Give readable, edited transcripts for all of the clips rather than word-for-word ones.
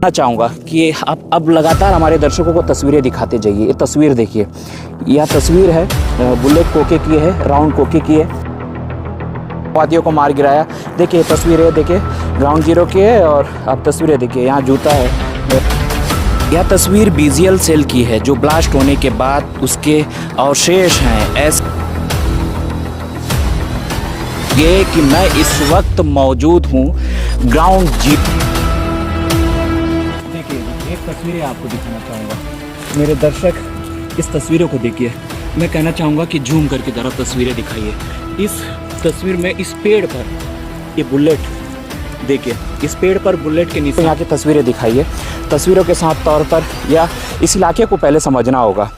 चाहूँगा कि आप अब लगातार हमारे दर्शकों को तस्वीरें दिखाते जाइए। ये तस्वीर देखिए, यह तस्वीर है बुलेट कोके की है, राउंड कोके की है, वादियों को मार गिराया। देखिए तस्वीर है, देखिए ग्राउंड जीरो की है और आप तस्वीरें देखिए, यहाँ जूता है। यह तस्वीर बीजीएल सेल की है जो ब्लास्ट होने के बाद उसके अवशेष हैं। ऐसे ये कि मैं इस वक्त मौजूद हूँ ग्राउंड जीरो। देखिए एक तस्वीरें आपको दिखाना चाहूँगा, मेरे दर्शक इस तस्वीरों को देखिए। मैं कहना चाहूँगा कि जूम करके ज़रा तस्वीरें दिखाइए। इस तस्वीर में इस पेड़ पर ये बुलेट देखिए, इस पेड़ पर बुलेट के नीचे यहाँ की तस्वीरें दिखाइए। तस्वीरों के साथ तौर पर या इस इलाके को पहले समझना होगा।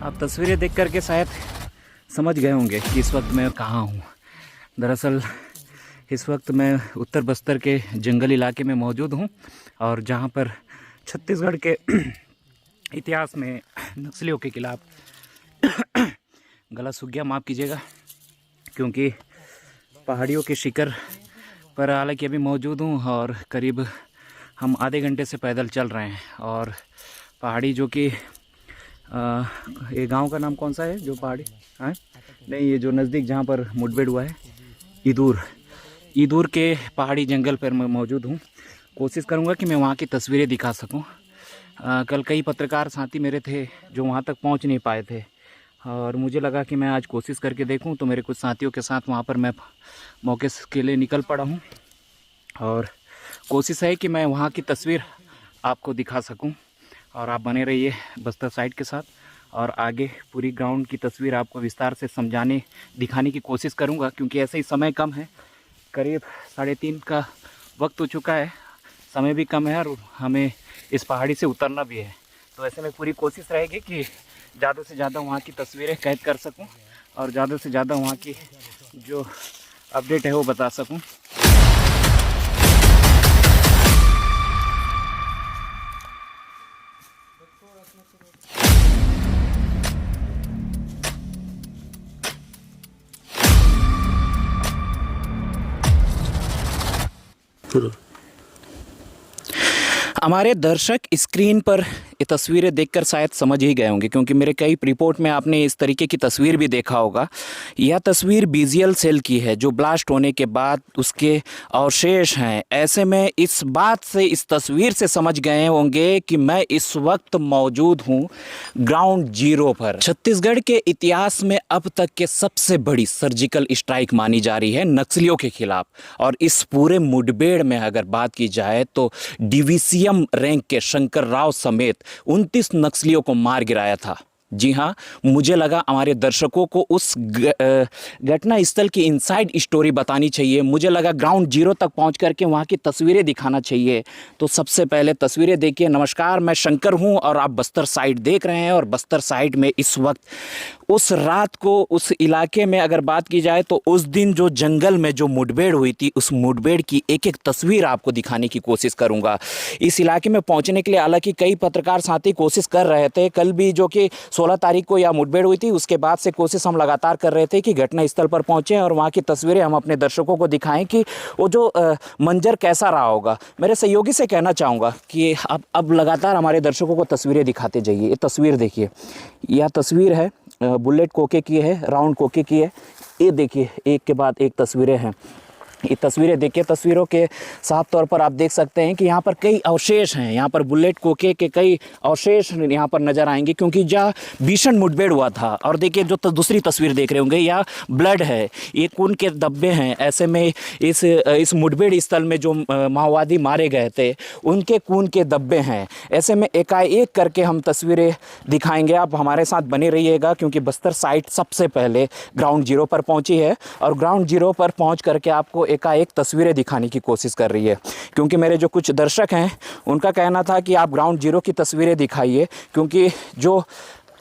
आप तस्वीरें देख करके शायद समझ गए होंगे कि इस वक्त मैं कहाँ हूँ। दरअसल इस वक्त मैं उत्तर बस्तर के जंगल इलाके में मौजूद हूँ और जहाँ पर छत्तीसगढ़ के इतिहास में नक्सलियों के खिलाफ गला सूख गया, माफ़ कीजिएगा, क्योंकि पहाड़ियों के शिखर पर हालांकि अभी मौजूद हूँ और करीब हम आधे घंटे से पैदल चल रहे हैं। और पहाड़ी जो कि ये गांव का नाम कौन सा है जो पहाड़ी है, नहीं ये जो नज़दीक जहाँ पर मुठभेड़ हुआ है, ईदूर के पहाड़ी जंगल पर मैं मौजूद हूँ। कोशिश करूँगा कि मैं वहाँ की तस्वीरें दिखा सकूँ। कल कई पत्रकार साथी मेरे थे जो वहाँ तक पहुँच नहीं पाए थे और मुझे लगा कि मैं आज कोशिश करके देखूँ, तो मेरे कुछ साथियों के साथ वहाँ पर मैं मौके के लिए निकल पड़ा हूँ और कोशिश है कि मैं वहाँ की तस्वीर आपको दिखा सकूँ। और आप बने रहिए बस्तर साइड के साथ और आगे पूरी ग्राउंड की तस्वीर आपको विस्तार से समझाने दिखाने की कोशिश करूंगा, क्योंकि ऐसे ही समय कम है, करीब 3:30 का वक्त हो चुका है, समय भी कम है और हमें इस पहाड़ी से उतरना भी है। तो ऐसे में पूरी कोशिश रहेगी कि ज़्यादा से ज़्यादा वहाँ की तस्वीरें कैद कर सकूँ और ज़्यादा से ज़्यादा वहाँ की जो अपडेट है वो बता सकूँ। हमारे दर्शक स्क्रीन पर ये तस्वीरें देखकर शायद समझ ही गए होंगे, क्योंकि मेरे कई रिपोर्ट में आपने इस तरीके की तस्वीर भी देखा होगा। यह तस्वीर बीजीएल सेल की है जो ब्लास्ट होने के बाद उसके अवशेष हैं। ऐसे में इस बात से, इस तस्वीर से समझ गए होंगे कि मैं इस वक्त मौजूद हूँ ग्राउंड जीरो पर। छत्तीसगढ़ के इतिहास में अब तक के सबसे बड़ी सर्जिकल स्ट्राइक मानी जा रही है नक्सलियों के खिलाफ। और इस पूरे मुठभेड़ में अगर बात की जाए तो डिवीसीएम रैंक के शंकर राव समेत 29 नक्सलियों को मार गिराया था। जी हाँ, मुझे लगा हमारे दर्शकों को उस घटना स्थल की इनसाइड स्टोरी बतानी चाहिए। मुझे लगा ग्राउंड जीरो तक पहुंच करके वहां की तस्वीरें दिखाना चाहिए। तो सबसे पहले तस्वीरें देखिए। नमस्कार, मैं शंकर हूं और आप बस्तर साइड देख रहे हैं। और बस्तर साइड में इस वक्त उस रात को उस इलाके में अगर बात की जाए तो उस दिन जो जंगल में जो मुठभेड़ हुई थी, उस मुठभेड़ की एक एक तस्वीर आपको दिखाने की कोशिश करूंगा। इस इलाके में पहुंचने के लिए हालांकि कई पत्रकार साथी कोशिश कर रहे थे। कल भी जो कि 16 तारीख को यह मुठभेड़ हुई थी, उसके बाद से कोशिश हम लगातार कर रहे थे कि घटना स्थल पर पहुंचे और वहां की तस्वीरें हम अपने दर्शकों को दिखाएं कि वो जो मंजर कैसा रहा होगा। मेरे सहयोगी से कहना चाहूँगा कि आप अब लगातार हमारे दर्शकों को तस्वीरें दिखाते जाइए। ये तस्वीर देखिए, यह तस्वीर है बुलेट कोके की है, राउंड कोके की है। ये देखिए, एक के बाद एक तस्वीरें हैं। ये तस्वीरें देखिए, तस्वीरों के साफ तौर पर आप देख सकते हैं कि यहाँ पर कई अवशेष हैं। यहाँ पर बुलेट कोके के कई अवशेष यहाँ पर नज़र आएंगे, क्योंकि जहाँ भीषण मुठभेड़ हुआ था। और देखिए जो दूसरी तस्वीर देख रहे होंगे, यह ब्लड है, ये खून के धब्बे हैं। ऐसे में इस मुठभेड़ स्थल में जो माओवादी मारे गए थे उनके खून के धब्बे हैं। ऐसे में एकाएक करके हम तस्वीरें दिखाएंगे। आप हमारे साथ बने रहिएगा, क्योंकि बस्तर साइट सबसे पहले ग्राउंड जीरो पर पहुँची है और ग्राउंड जीरो पर पहुँच करके आपको एकाएक तस्वीरें दिखाने की कोशिश कर रही है। क्योंकि मेरे जो कुछ दर्शक हैं उनका कहना था कि आप ग्राउंड जीरो की तस्वीरें दिखाइए, क्योंकि जो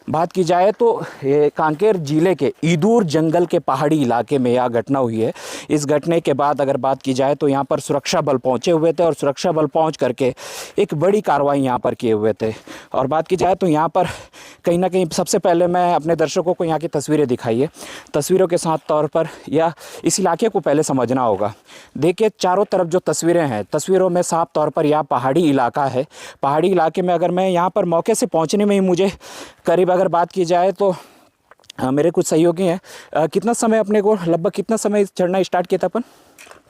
बात की जाए तो ये कांकेर ज़िले के ईदूर जंगल के पहाड़ी इलाके में यह घटना हुई है। इस घटने के बाद अगर बात की जाए तो यहाँ पर सुरक्षा बल पहुँचे हुए थे और सुरक्षा बल पहुँच करके एक बड़ी कार्रवाई यहाँ पर किए हुए थे। और बात की जाए तो यहाँ पर कहीं ना कहीं सबसे पहले मैं अपने दर्शकों को यहाँ की तस्वीरें दिखाइए। तस्वीरों के साथ तौर पर या इस इलाके को पहले समझना होगा। देखिए चारों तरफ जो तस्वीरें हैं, तस्वीरों में साफ तौर पर यह पहाड़ी इलाका है। पहाड़ी इलाके में अगर मैं यहाँ पर मौके से पहुँचने में ही मुझे करीब अगर बात की जाए तो मेरे कुछ सहयोगी हैं, कितना समय अपने को लगभग कितना समय चढ़ना स्टार्ट किया था अपन?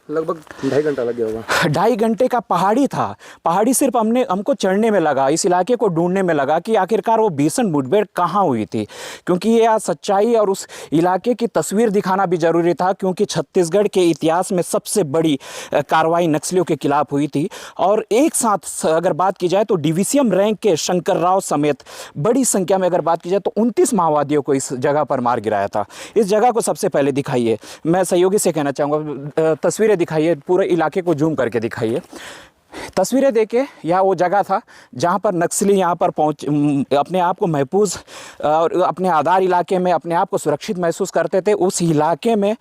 लगभग 2.5 घंटा लग गया होगा। 2.5 घंटे का पहाड़ी था। पहाड़ी सिर्फ हमको चढ़ने में लगा, इस इलाके को ढूंढने में लगा कि आखिरकार वो भीषण मुठभेड़ कहाँ हुई थी, क्योंकि ये सच्चाई और उस इलाके की तस्वीर दिखाना भी ज़रूरी था, क्योंकि छत्तीसगढ़ के इतिहास में सबसे बड़ी कार्रवाई नक्सलियों के खिलाफ हुई थी। और एक साथ अगर बात की जाए तो डिवीसीएम रैंक के शंकर राव समेत बड़ी संख्या में अगर बात की जाए तो 29 माओवादियों को इस जगह पर मार गिराया था। इस जगह को सबसे पहले दिखाइए। मैं सहयोगी से कहना चाहूँगा, तस्वीरें दिखाइए, पूरे इलाके को जूम करके दिखाइए। तस्वीरें देखे, यह वो जगह था जहाँ पर नक्सली यहाँ पर अपने आप को महफूज और अपने आधार इलाके में अपने आप को सुरक्षित महसूस करते थे। उस इलाके में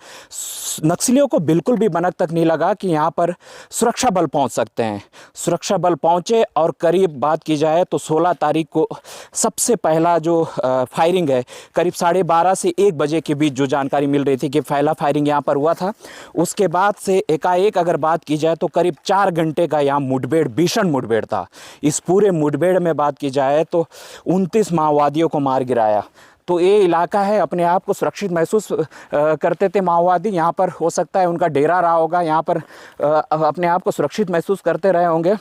नक्सलियों को बिल्कुल भी भनक तक नहीं लगा कि यहाँ पर सुरक्षा बल पहुँच सकते हैं। सुरक्षा बल पहुँचे और करीब बात की जाए तो 16 तारीख को सबसे पहला जो फायरिंग है, करीब 12:30 से 1 बजे के बीच जो जानकारी मिल रही थी कि पहला फायरिंग यहाँ पर हुआ था। उसके बाद से एकाएक अगर बात की जाए तो करीब 4 घंटे का यहाँ मुठभेड़, भीषण मुठभेड़ था। इस पूरे मुठभेड़ में बात की जाए तो 29 माओवादियों को मार गिराया। तो ये इलाका है, अपने आप को सुरक्षित महसूस करते थे माओवादी। यहाँ पर हो सकता है उनका डेरा रहा होगा, यहाँ पर अपने आप को सुरक्षित महसूस करते रहे होंगे।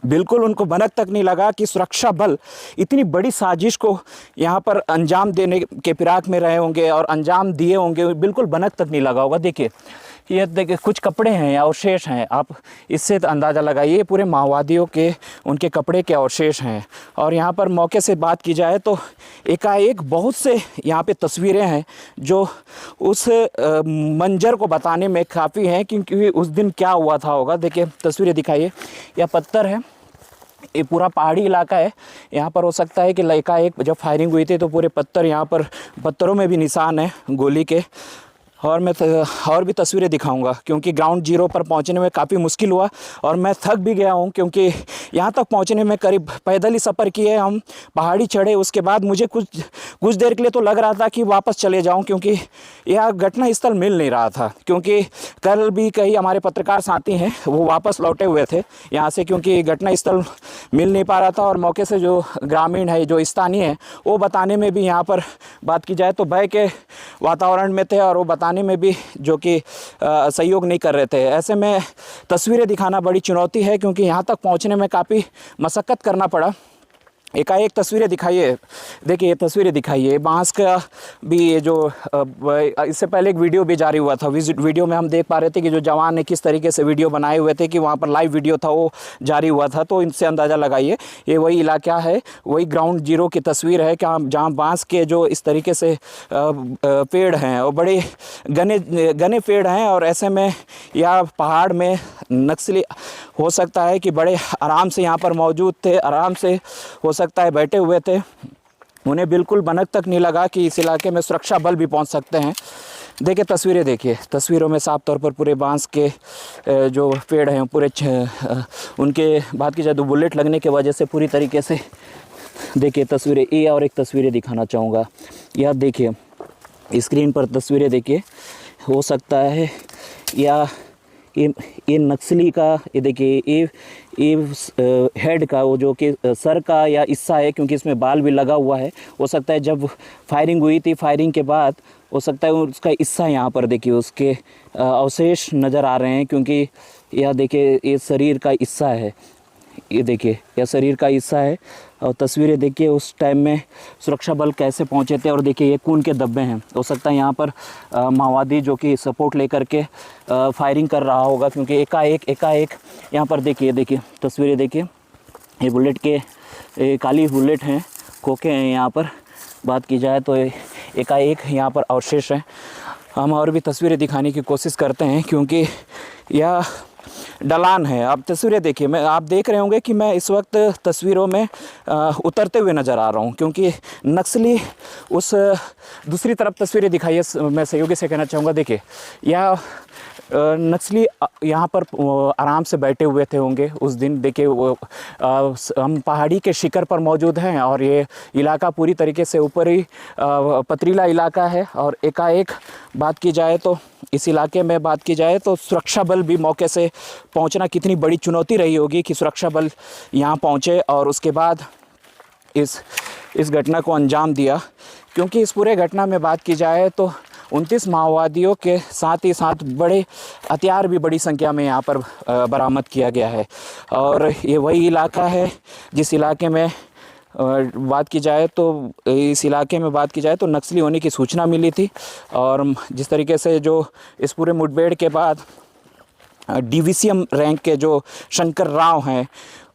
बिल्कुल उनको भनक तक नहीं लगा कि सुरक्षा बल इतनी बड़ी साजिश को यहाँ पर अंजाम देने के फिराक में रहे होंगे और अंजाम दिए होंगे। बिल्कुल भनक तक नहीं लगा होगा। देखिए, ये देखिए कुछ कपड़े हैं, अवशेष हैं, आप इससे अंदाज़ा लगाइए पूरे माओवादियों के उनके कपड़े के अवशेष हैं। और यहाँ पर मौके से बात की जाए तो एकाएक बहुत से यहाँ पे तस्वीरें हैं जो उस मंजर को बताने में काफ़ी हैं, क्योंकि उस दिन क्या हुआ था होगा। देखिए तस्वीरें दिखाइए, यह पत्थर है, ये पूरा पहाड़ी इलाका है। यहाँ पर हो सकता है कि एकाएक जब फायरिंग हुई थी तो पूरे पत्थर, यहाँ पर पत्थरों में भी निशान है गोली के। और मैं और भी तस्वीरें दिखाऊंगा, क्योंकि ग्राउंड जीरो पर पहुंचने में काफ़ी मुश्किल हुआ और मैं थक भी गया हूं, क्योंकि यहां तक पहुंचने में करीब पैदल ही सफ़र किए हम, पहाड़ी चढ़े। उसके बाद मुझे कुछ देर के लिए तो लग रहा था कि वापस चले जाऊं, क्योंकि यह घटना स्थल मिल नहीं रहा था। क्योंकि कल भी कई हमारे पत्रकार साथी हैं वो वापस लौटे हुए थे यहाँ से, क्योंकि घटना स्थल मिल नहीं पा रहा था। और मौके से जो ग्रामीण है, जो स्थानीय है, वो बताने में भी यहाँ पर बात की जाए तो भय के वातावरण में थे और वो बताने में भी जो कि सहयोग नहीं कर रहे थे। ऐसे में तस्वीरें दिखाना बड़ी चुनौती है, क्योंकि यहाँ तक पहुँचने में काफ़ी मशक्क़त करना पड़ा। एकाएक तस्वीरें दिखाइए। देखिए ये तस्वीरें दिखाइए, बांस का भी ये जो इससे पहले एक वीडियो भी जारी हुआ था। वीडियो में हम देख पा रहे थे कि जो जवान ने किस तरीके से वीडियो बनाए हुए थे, कि वहाँ पर लाइव वीडियो था वो जारी हुआ था। तो इनसे अंदाज़ा लगाइए, ये वही इलाका है, वही ग्राउंड जीरो की तस्वीर है, क्या जहाँ बांस के जो इस तरीके से पेड़ हैं और बड़े घने पेड़ हैं। और ऐसे में यह पहाड़ में नक्सली हो सकता है कि बड़े आराम से यहाँ पर मौजूद थे, आराम से हो सकता है बैठे हुए थे। उन्हें बिल्कुल भनक तक नहीं लगा कि इस इलाके में सुरक्षा बल भी पहुंच सकते हैं। देखिए तस्वीरें, देखिए तस्वीरों में साफ तौर पर पूरे बांस के जो पेड़ हैं पूरे उनके बात की जाए तो बुलेट लगने की वजह से पूरी तरीके से, देखिए तस्वीरें। ये और एक तस्वीरें दिखाना चाहूँगा, यह देखिए स्क्रीन पर तस्वीरें देखिए। हो सकता है या ये नक्सली का, ये देखिए ये हेड का वो जो कि सर का या हिस्सा है, क्योंकि इसमें बाल भी लगा हुआ है। हो सकता है जब फायरिंग हुई थी, फायरिंग के बाद हो सकता है उसका हिस्सा यहाँ पर देखिए उसके अवशेष नज़र आ रहे हैं, क्योंकि यह देखिए ये शरीर का हिस्सा है। ये देखिए यह शरीर का हिस्सा है। और तस्वीरें देखिए उस टाइम में सुरक्षा बल कैसे पहुंचे थे। और देखिए ये खून के धब्बे हैं। हो सकता है यहाँ पर माओवादी जो कि सपोर्ट लेकर के फायरिंग कर रहा होगा, क्योंकि एकाएक यहाँ पर देखिए तस्वीरें देखिए। ये बुलेट के काली बुलेट हैं, खोखे हैं यहाँ पर। बात की जाए तो एकाएक यहाँ पर अवशेष हैं। हम और भी तस्वीरें दिखाने की कोशिश करते हैं, क्योंकि यह ढलान है। आप तस्वीरें देखिए, मैं आप देख रहे होंगे कि मैं इस वक्त तस्वीरों में उतरते हुए नज़र आ रहा हूँ, क्योंकि नक्सली उस दूसरी तरफ तस्वीरें दिखाइए। मैं सहयोगी से कहना चाहूँगा, देखिए यह नक्सली यहाँ पर आराम से बैठे हुए थे होंगे उस दिन। देखिए वो हम पहाड़ी के शिखर पर मौजूद हैं और ये इलाका पूरी तरीके से ऊपरी पथरीला इलाका है। और एकाएक बात की जाए तो इस इलाके में बात की जाए तो सुरक्षा बल भी मौके से पहुँचना कितनी बड़ी चुनौती रही होगी कि सुरक्षा बल यहाँ पहुँचे और उसके बाद इस घटना को अंजाम दिया। क्योंकि इस पूरे घटना में बात की जाए तो 29 माओवादियों के साथ ही साथ बड़े हथियार भी बड़ी संख्या में यहाँ पर बरामद किया गया है। और ये वही इलाका है जिस इलाके में बात की जाए तो इस इलाके में बात की जाए तो नक्सली होने की सूचना मिली थी। और जिस तरीके से जो इस पूरे मुठभेड़ के बाद डिवीसीएम रैंक के जो शंकर राव हैं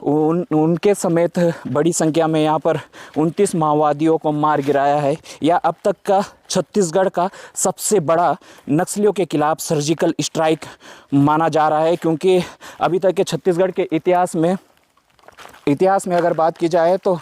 उनके समेत बड़ी संख्या में यहाँ पर 29 माओवादियों को मार गिराया है। यह अब तक का छत्तीसगढ़ का सबसे बड़ा नक्सलियों के खिलाफ सर्जिकल स्ट्राइक माना जा रहा है। क्योंकि अभी तक के छत्तीसगढ़ के इतिहास में अगर बात की जाए तो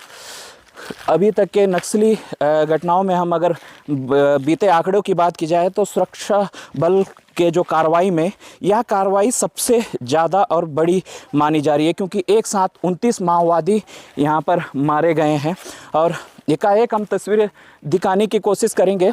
अभी तक के नक्सली घटनाओं में हम अगर बीते आंकड़ों की बात की जाए तो सुरक्षा बल के जो कार्रवाई में यह कार्रवाई सबसे ज़्यादा और बड़ी मानी जा रही है। क्योंकि एक साथ 29 माओवादी यहाँ पर मारे गए हैं। और एकाएक हम तस्वीरें दिखाने की कोशिश करेंगे।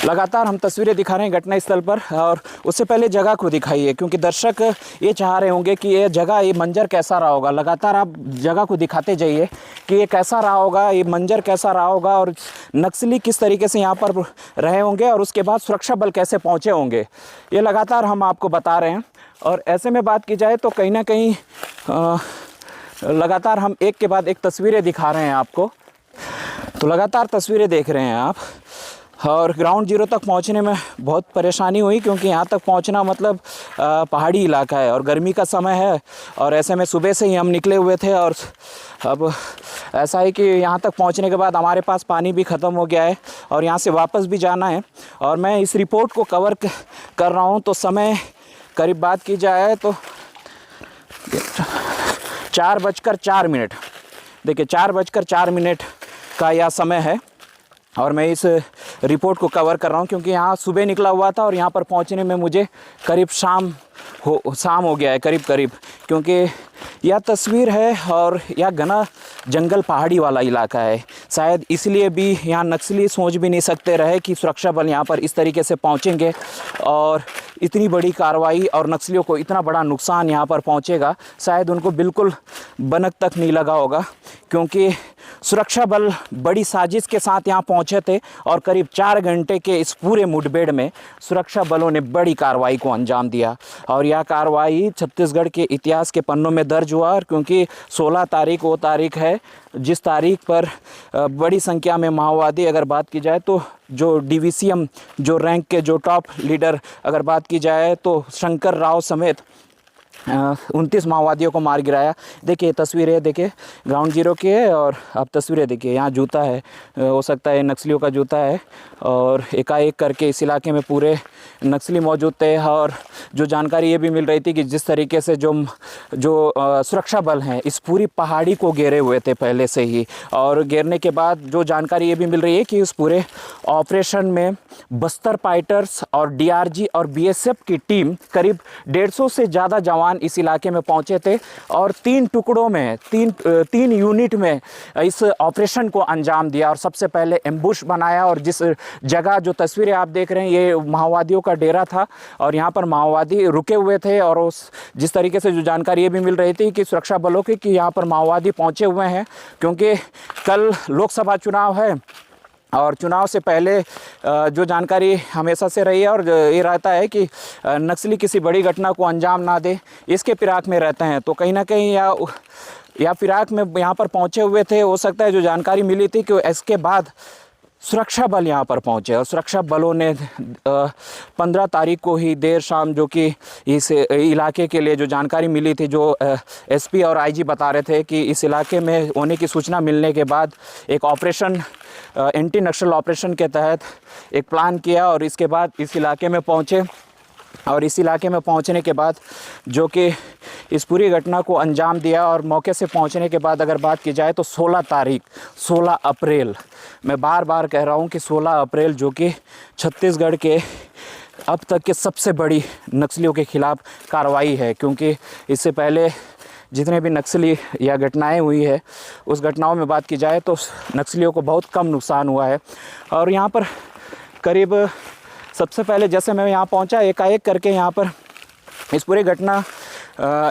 लगातार हम तस्वीरें दिखा रहे हैं घटनास्थल पर, और उससे पहले जगह को दिखाइए, क्योंकि दर्शक ये चाह रहे होंगे कि ये जगह, ये मंजर कैसा रहा होगा। लगातार आप जगह को दिखाते जाइए कि ये कैसा रहा होगा, ये मंजर कैसा रहा होगा, और नक्सली किस तरीके से यहाँ पर रहे होंगे, और उसके बाद सुरक्षा बल कैसे पहुँचे होंगे। ये लगातार हम आपको बता रहे हैं। और ऐसे में बात की जाए तो कहीं ना कहीं लगातार हम एक के बाद एक तस्वीरें दिखा रहे हैं आपको। तो लगातार तस्वीरें देख रहे हैं आप। और ग्राउंड जीरो तक पहुंचने में बहुत परेशानी हुई, क्योंकि यहाँ तक पहुंचना मतलब पहाड़ी इलाका है और गर्मी का समय है। और ऐसे में सुबह से ही हम निकले हुए थे, और अब ऐसा है कि यहाँ तक पहुँचने के बाद हमारे पास पानी भी ख़त्म हो गया है और यहाँ से वापस भी जाना है। और मैं इस रिपोर्ट को कवर कर रहा हूँ तो समय करीब बात की जाए तो 4:04। देखिए 4:04 का यह समय है और मैं इस रिपोर्ट को कवर कर रहा हूँ, क्योंकि यहाँ सुबह निकला हुआ था और यहाँ पर पहुँचने में मुझे करीब शाम हो गया है करीब। क्योंकि यह तस्वीर है और यह घना जंगल पहाड़ी वाला इलाका है। शायद इसलिए भी यहाँ नक्सली सोच भी नहीं सकते रहे कि सुरक्षा बल यहाँ पर इस तरीके से पहुँचेंगे और इतनी बड़ी कार्रवाई और नक्सलियों को इतना बड़ा नुकसान यहाँ पर पहुँचेगा। शायद उनको बिल्कुल भनक तक नहीं लगा होगा, क्योंकि सुरक्षा बल बड़ी साजिश के साथ यहाँ पहुँचे थे और करीब 4 घंटे के इस पूरे मुठभेड़ में सुरक्षा बलों ने बड़ी कार्रवाई को अंजाम दिया। और यह कार्रवाई छत्तीसगढ़ के इतिहास के पन्नों में दर्ज हुआ। और क्योंकि 16 तारीख वो तारीख है जिस तारीख पर बड़ी संख्या में माओवादी, अगर बात की जाए तो जो डिवीसीएम जो रैंक के जो टॉप लीडर अगर बात की जाए तो शंकर राव समेत 29 माओवादियों को मार गिराया। देखिए तस्वीरें देखिए ग्राउंड जीरो की है, और आप तस्वीरें देखिए यहाँ जूता है, हो सकता है नक्सलियों का जूता है। और एकाएक करके इस इलाके में पूरे नक्सली मौजूद थे। और जो जानकारी ये भी मिल रही थी कि जिस तरीके से जो सुरक्षा बल हैं इस पूरी पहाड़ी को घेरे हुए थे पहले से ही, और घेरने के बाद जो जानकारी ये भी मिल रही है कि उस पूरे ऑपरेशन में बस्तर फाइटर्स और डीआरजी और बीएसएफ की टीम करीब 150 से ज़्यादा जवान इस इलाके में पहुंचे थे और 3 टुकड़ों में तीन यूनिट में इस ऑपरेशन को अंजाम दिया। और सबसे पहले एम्बुश बनाया, और जिस जगह जो तस्वीरें आप देख रहे हैं ये माओवादियों का डेरा था और यहाँ पर माओवादी रुके हुए थे। और उस जिस तरीके से जो जानकारी ये भी मिल रही थी कि सुरक्षा बलों की कि यहाँ पर माओवादी पहुँचे हुए हैं, क्योंकि कल लोकसभा चुनाव है और चुनाव से पहले जो जानकारी हमेशा से रही है और ये रहता है कि नक्सली किसी बड़ी घटना को अंजाम ना दे, इसके फिराक में रहते हैं। तो कहीं ना कहीं या फिराक में यहाँ पर पहुँचे हुए थे। हो सकता है जो जानकारी मिली थी कि इसके बाद सुरक्षा बल यहाँ पर पहुँचे, और सुरक्षा बलों ने 15 तारीख को ही देर शाम, जो कि इस इलाके के लिए जो जानकारी मिली थी, जो एसपी और आईजी बता रहे थे कि इस इलाके में होने की सूचना मिलने के बाद एक ऑपरेशन एंटी नक्सल ऑपरेशन के तहत एक प्लान किया और इसके बाद इस इलाके में पहुँचे और इस इलाके में पहुंचने के बाद जो कि इस पूरी घटना को अंजाम दिया, और मौके से पहुंचने के बाद अगर बात की जाए तो 16 तारीख 16 अप्रैल, मैं बार बार कह रहा हूं कि 16 अप्रैल जो कि छत्तीसगढ़ के अब तक के सबसे बड़ी नक्सलियों के ख़िलाफ़ कार्रवाई है, क्योंकि इससे पहले जितने भी नक्सली या घटनाएं हुई है उस घटनाओं में बात की जाए तो नक्सलियों को बहुत कम नुकसान हुआ है। और यहाँ पर करीब सबसे पहले जैसे मैं यहाँ पहुँचा, एकाएक करके यहाँ पर इस पूरी घटना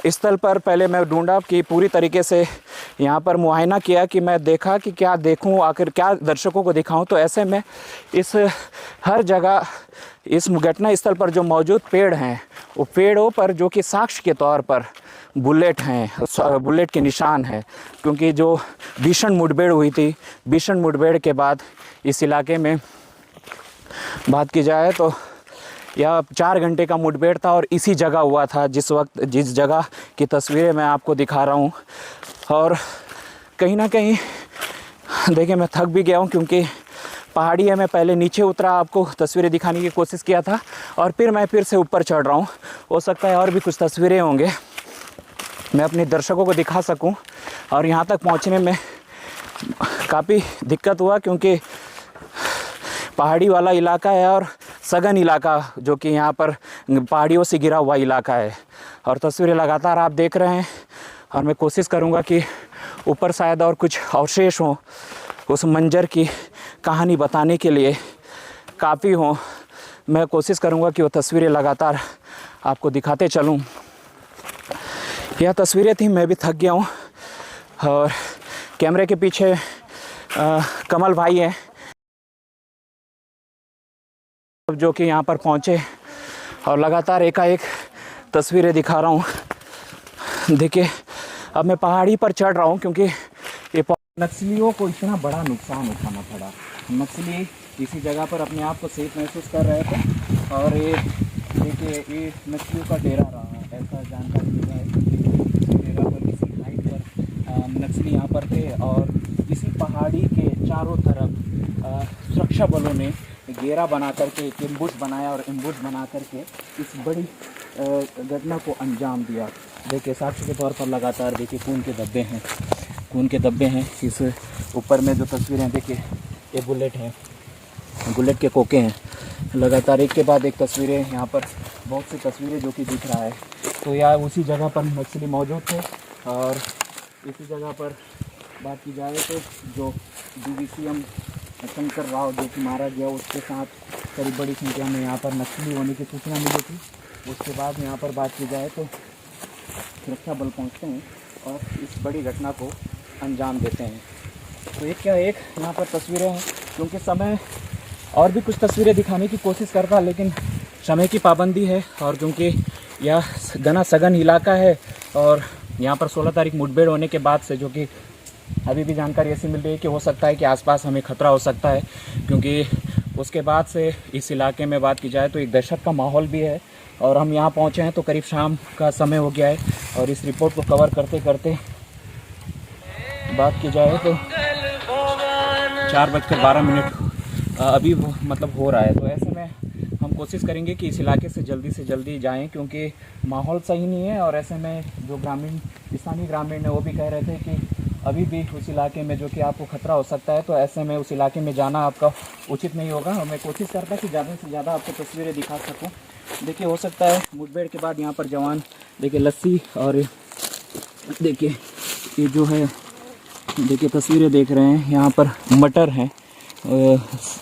स्थल पर पहले मैं ढूंढा कि पूरी तरीके से यहाँ पर मुआयना किया कि मैं देखा कि क्या देखूँ, आखिर क्या दर्शकों को दिखाऊं। तो ऐसे में इस हर जगह इस घटना स्थल पर जो मौजूद पेड़ हैं वो पेड़ों पर जो कि साक्ष्य के तौर पर बुलेट हैं, बुलेट के निशान हैं, क्योंकि जो भीषण मुठभेड़ हुई थी, भीषण मुठभेड़ के बाद इस इलाके में बात की जाए तो यह 4 घंटे का मुठभेड़ था और इसी जगह हुआ था जिस वक्त जिस जगह की तस्वीरें मैं आपको दिखा रहा हूँ। और कहीं ना कहीं देखिए मैं थक भी गया हूँ, क्योंकि पहाड़ी है, मैं पहले नीचे उतरा, आपको तस्वीरें दिखाने की कोशिश किया था और फिर मैं फिर से ऊपर चढ़ रहा हूँ। हो सकता है और भी कुछ तस्वीरें होंगे मैं अपने दर्शकों को दिखा सकूं। और यहाँ तक पहुँचने में काफ़ी दिक्कत हुआ, क्योंकि पहाड़ी वाला इलाका है और सघन इलाका जो कि यहाँ पर पहाड़ियों से घिरा हुआ इलाका है। और तस्वीरें लगातार आप देख रहे हैं और मैं कोशिश करूँगा कि ऊपर शायद और कुछ अवशेष हों, उस मंजर की कहानी बताने के लिए काफ़ी हों। मैं कोशिश करूँगा कि वो तस्वीरें लगातार आपको दिखाते चलूँ। यह तस्वीरें थी, मैं भी थक गया हूँ। और कैमरे के पीछे कमल भाई हैं जो कि यहाँ पर पहुँचे और लगातार एकाएक तस्वीरें दिखा रहा हूँ। देखिए अब मैं पहाड़ी पर चढ़ रहा हूँ, क्योंकि ये नक्सलियों को इतना बड़ा नुकसान उठाना पड़ा। नक्सली इसी जगह पर अपने आप को सेफ महसूस कर रहे थे और ये देखिए ये नक्सलियों का डेरा रहा, ऐसा जानकारी मिला है। इसी जगह पर इसी हाइट पर नक्सली यहाँ पर थे और इसी पहाड़ी के चारों तरफ सुरक्षा बलों ने घेरा बना करके एक एम्बुश बनाया और एम्बुश बना करके इस बड़ी घटना को अंजाम दिया। देखिए साक्ष्य के तौर पर लगातार देखिए खून के धब्बे हैं, खून के धब्बे हैं। इस ऊपर में जो तस्वीरें देखिए ये बुलेट हैं, बुलेट के कोके हैं। लगातार एक के बाद एक तस्वीरें, यहाँ पर बहुत सी तस्वीरें जो कि दिख रहा है। तो यार उसी जगह पर नक्सली मौजूद थे और इसी जगह पर बात की जाए तो जो DVCM शंकर राव जो कि मारा गया, उसके साथ करीब बड़ी संख्या में यहाँ पर नक्सली होने की सूचना मिली थी। उसके बाद यहाँ पर बात की जाए तो सुरक्षा बल पहुँचते हैं और इस बड़ी घटना को अंजाम देते हैं। तो एक क्या एक यहाँ पर तस्वीरें हैं, क्योंकि समय और भी कुछ तस्वीरें दिखाने की कोशिश करता, लेकिन समय की पाबंदी है। और क्योंकि यह घना सघन इलाका है और यहाँ पर 16 तारीख मुठभेड़ होने के बाद से जो कि अभी भी जानकारी ऐसी मिल रही है कि हो सकता है कि आसपास हमें खतरा हो सकता है, क्योंकि उसके बाद से इस इलाके में बात की जाए तो एक दहशत का माहौल भी है। और हम यहाँ पहुँचे हैं तो करीब शाम का समय हो गया है और इस रिपोर्ट को कवर करते करते बात की जाए तो 4:12 अभी मतलब हो रहा है। तो ऐसे में हम कोशिश करेंगे कि इस इलाके से जल्दी जाएं, क्योंकि माहौल सही नहीं है। और ऐसे में जो स्थानीय ग्रामीण है वो भी कह रहे थे कि अभी भी उस इलाके में जो कि आपको खतरा हो सकता है, तो ऐसे में उस इलाके में जाना आपका उचित नहीं होगा। और मैं कोशिश करता कि ज़्यादा से ज़्यादा आपको तस्वीरें दिखा सकूं। देखिए हो सकता है मुठभेड़ के बाद यहाँ पर जवान देखिए लस्सी और देखिए ये जो है देखिए तस्वीरें देख रहे हैं, यहाँ पर मटर हैं।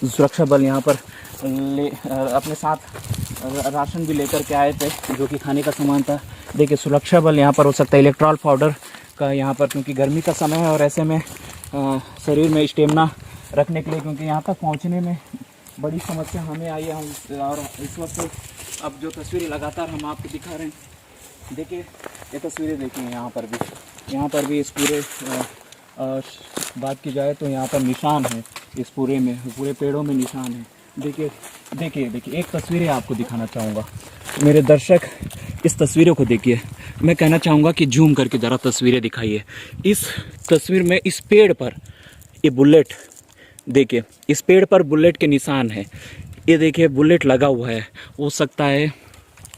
सुरक्षा बल यहाँ पर अपने साथ राशन भी लेकर के आए थे जो कि खाने का सामान था। देखिए सुरक्षा बल यहाँ पर हो सकता है इलेक्ट्रॉल पाउडर का यहाँ पर, क्योंकि गर्मी का समय है और ऐसे में शरीर में स्टेमिना रखने के लिए, क्योंकि यहाँ तक पहुँचने में बड़ी समस्या हमें आई है। और इस वक्त अब जो तस्वीरें लगातार हम आपको दिखा रहे हैं, देखिए ये तस्वीरें देखिए यहाँ पर भी इस पूरे बात की जाए तो यहाँ पर निशान है, इस पूरे पेड़ों में निशान है। देखिए एक तस्वीरें आपको दिखाना चाहूँगा। मेरे दर्शक इस तस्वीरों को देखिए, मैं कहना चाहूँगा कि जूम करके ज़रा तस्वीरें दिखाइए। इस तस्वीर में इस पेड़ पर ये बुलेट देखिए, इस पेड़ पर बुलेट के निशान है। ये देखिए बुलेट लगा हुआ है। हो सकता है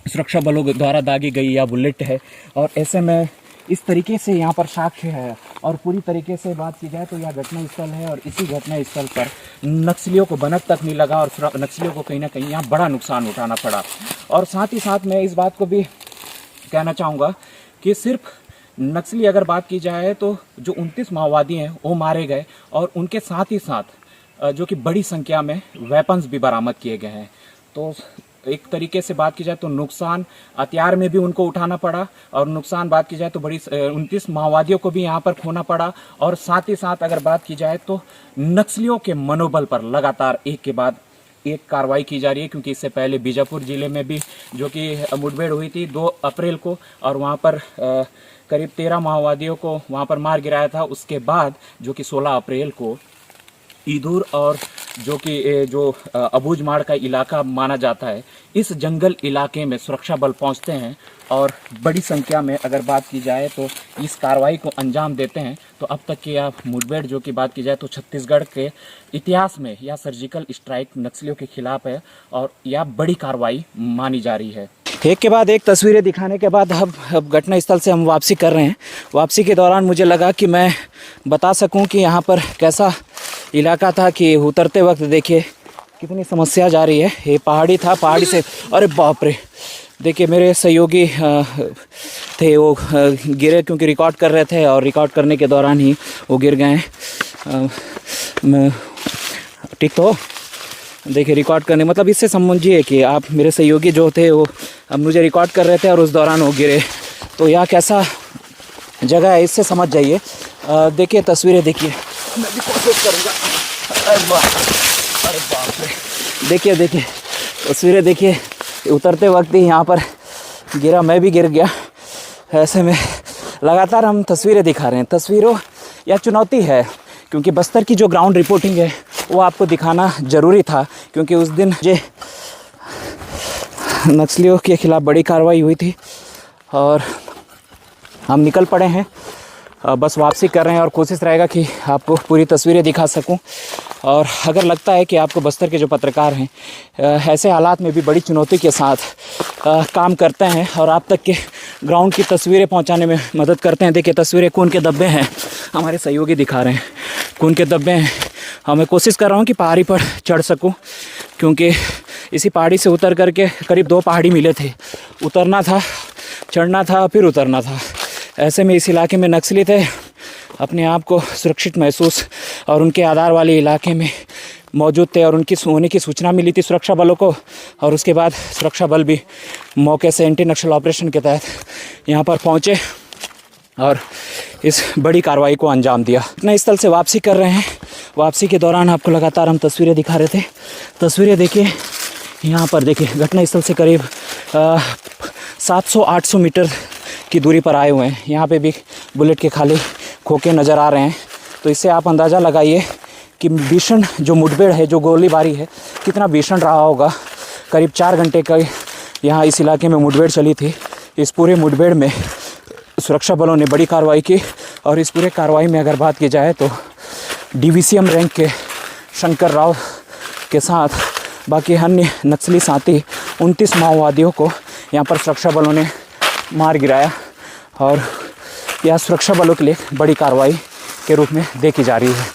सुरक्षा बलों द्वारा दागी गई या बुलेट है। और ऐसे में इस तरीके से यहाँ पर साक्ष्य है। और पूरी तरीके से बात की जाए तो यह घटना स्थल है और इसी घटना स्थल पर नक्सलियों को भनक तक नहीं लगा और नक्सलियों को कहीं ना कहीं यहाँ बड़ा नुकसान उठाना पड़ा। और साथ ही साथ मैं इस बात को भी कहना चाहूँगा कि सिर्फ नक्सली अगर बात की जाए तो जो 29 माओवादी हैं वो मारे गए और उनके साथ ही साथ जो कि बड़ी संख्या में वेपन्स भी बरामद किए गए हैं। तो एक तरीके से बात की जाए तो नुकसान हथियार में भी उनको उठाना पड़ा और नुकसान बात की जाए तो बड़ी 29 माओवादियों को भी यहाँ पर खोना पड़ा। और साथ ही साथ अगर बात की जाए तो नक्सलियों के मनोबल पर लगातार एक के बाद एक कार्रवाई की जा रही है, क्योंकि इससे पहले बीजापुर जिले में भी जो कि मुठभेड़ हुई थी 2 अप्रैल को और वहाँ पर करीब 13 माओवादियों को वहाँ पर मार गिराया था। उसके बाद जो कि 16 अप्रैल को ईदूर और जो अबूझमाड़ का इलाका माना जाता है, इस जंगल इलाके में सुरक्षा बल पहुंचते हैं और बड़ी संख्या में अगर बात की जाए तो इस कार्रवाई को अंजाम देते हैं। तो अब तक की यह मुठभेड़ जो कि बात की जाए तो छत्तीसगढ़ के इतिहास में यह सर्जिकल स्ट्राइक नक्सलियों के खिलाफ है और यह बड़ी कार्रवाई मानी जा रही है। एक के बाद एक तस्वीरें दिखाने के बाद अब घटना स्थल से हम वापसी कर रहे हैं। वापसी के दौरान मुझे लगा कि मैं बता सकूं कि यहाँ पर कैसा इलाका था कि उतरते वक्त देखिए कितनी समस्या जा रही है। ये पहाड़ी था, पहाड़ी से अरे बाप रे, देखिए मेरे सहयोगी थे वो गिरे क्योंकि रिकॉर्ड कर रहे थे और रिकॉर्ड करने के दौरान ही वो गिर गए। ठीक तो देखिए रिकॉर्ड करने मतलब इससे समझिए कि आप मेरे सहयोगी जो थे वो अब मुझे रिकॉर्ड कर रहे थे और उस दौरान वो गिरे। तो यह कैसा जगह है इससे समझ जाइए। देखिए तस्वीरें देखिए, मैं भी कोशिश करूँगा। अरे बाप रे, देखिए तस्वीरें देखिए। उतरते वक्त ही यहाँ पर गिरा, मैं भी गिर गया। ऐसे में लगातार हम तस्वीरें दिखा रहे हैं। तस्वीरों यह चुनौती है क्योंकि बस्तर की जो ग्राउंड रिपोर्टिंग है वो आपको दिखाना ज़रूरी था, क्योंकि उस दिन जो नक्सलियों के खिलाफ बड़ी कार्रवाई हुई थी और हम निकल पड़े हैं। बस वापसी कर रहे हैं और कोशिश रहेगा कि आपको पूरी तस्वीरें दिखा सकूं। और अगर लगता है कि आपको बस्तर के जो पत्रकार हैं ऐसे हालात में भी बड़ी चुनौती के साथ काम करते हैं और आप तक के ग्राउंड की तस्वीरें पहुंचाने में मदद करते हैं। देखिए तस्वीरें खून के धब्बे हैं, हमारे सहयोगी दिखा रहे हैं, खून के धब्बे हैं। मैं कोशिश कर रहा हूँ कि पहाड़ी पर चढ़ सकूँ, क्योंकि इसी पहाड़ी से उतर करके करीब 2 पहाड़ी मिले थे। उतरना था, चढ़ना था, फिर उतरना था। ऐसे में इस इलाके में नक्सली थे, अपने आप को सुरक्षित महसूस और उनके आधार वाले इलाके में मौजूद थे और उनकी होने की सूचना मिली थी सुरक्षा बलों को। और उसके बाद सुरक्षा बल भी मौके से एंटी नक्सल ऑपरेशन के तहत यहाँ पर पहुँचे और इस बड़ी कार्रवाई को अंजाम दिया। घटना स्थल से वापसी कर रहे हैं। वापसी के दौरान आपको लगातार हम तस्वीरें दिखा रहे थे। तस्वीरें देखिए, यहाँ पर देखिए घटना स्थल से करीब 700-800 मीटर की दूरी पर आए हुए हैं। यहाँ पे भी बुलेट के खाली खोखे नज़र आ रहे हैं। तो इससे आप अंदाज़ा लगाइए कि भीषण जो मुठभेड़ है, जो गोलीबारी है, कितना भीषण रहा होगा। करीब 4 घंटे का यहाँ इस इलाके में मुठभेड़ चली थी। इस पूरे मुठभेड़ में सुरक्षा बलों ने बड़ी कार्रवाई की और इस पूरे कार्रवाई में अगर बात की जाए तो DVCM रैंक के शंकर राव के साथ बाकी अन्य नक्सली साथी 29 माओवादियों को यहाँ पर सुरक्षा बलों ने मार गिराया और यह सुरक्षा बलों के लिए बड़ी कार्रवाई के रूप में देखी जा रही है।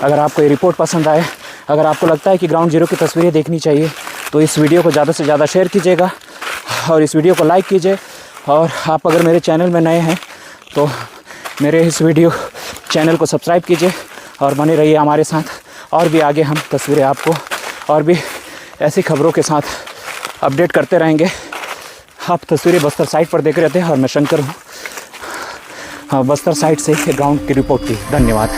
अगर आपको ये रिपोर्ट पसंद आए, अगर आपको लगता है कि ग्राउंड जीरो की तस्वीरें देखनी चाहिए, तो इस वीडियो को ज़्यादा से ज़्यादा शेयर कीजिएगा और इस वीडियो को लाइक कीजिए। और आप अगर मेरे चैनल में नए हैं तो मेरे इस वीडियो चैनल को सब्सक्राइब कीजिए और बने रहिए हमारे साथ। और भी आगे हम तस्वीरें आपको और भी ऐसी खबरों के साथ अपडेट करते रहेंगे। आप तस्वीरें बस्तर साइट पर देख रहे थे और मैं शंकर हूँ, बस्तर साइट से ग्राउंड की रिपोर्ट की। धन्यवाद।